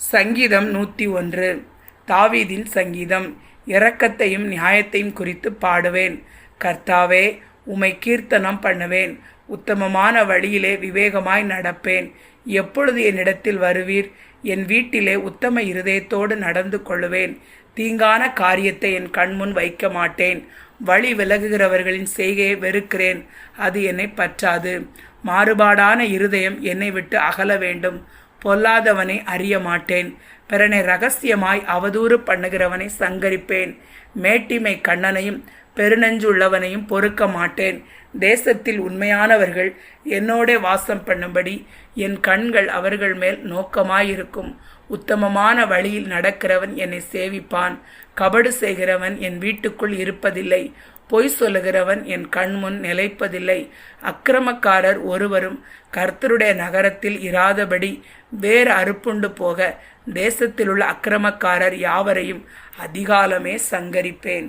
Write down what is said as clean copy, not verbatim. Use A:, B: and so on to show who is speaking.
A: சங்கீதம் 101. தாவீதின் சங்கீதம். இரக்கத்தையும் நியாயத்தையும் குறித்து பாடுவேன். கர்த்தாவே, உம்மை கீர்த்தனம் பண்ணுவேன். உத்தமமான வழியிலே விவேகமாய் நடப்பேன். எப்பொழுது என்னிடத்தில் வருவீர்? என் வீட்டிலே உத்தம இருதயத்தோடு நடந்து கொள்ளுவேன். தீங்கான காரியத்தை என் கண்முன் வைக்க மாட்டேன். வழி விலகுகிறவர்களின் செய்கையை வெறுக்கிறேன், அது என்னை பற்றாது. மாறுபாடான இருதயம் என்னை விட்டு அகல வேண்டும். பொல்லாதவனை அறிய மாட்டேன். பிறனை ரகசியமாய் அவதூறு பண்ணுகிறவனை சங்கரிப்பேன். மேட்டிமை கண்ணனையும் பெருநெஞ்சுள்ளவனையும் பொறுக்க மாட்டேன். தேசத்தில் உண்மையானவர்கள் என்னோட வாசம் பண்ணும்படி என் கண்கள் அவர்கள் மேல் நோக்கமாயிருக்கும். உத்தமமான வழியில் நடக்கிறவன் என்னை சேவிப்பான். கபடு செய்கிறவன் என் வீட்டுக்குள் இருப்பதில்லை. பொய் சொல்லுகிறவன் என் கண்முன் நிலைப்பதில்லை. அக்கிரமக்காரர் ஒருவரும் கர்த்தருடைய நகரத்தில் இராதபடி வேறு அறுப்புண்டு போக தேசத்திலுள்ள அக்கிரமக்காரர் யாவரையும் அதிகாலமே சங்கரிப்பேன்.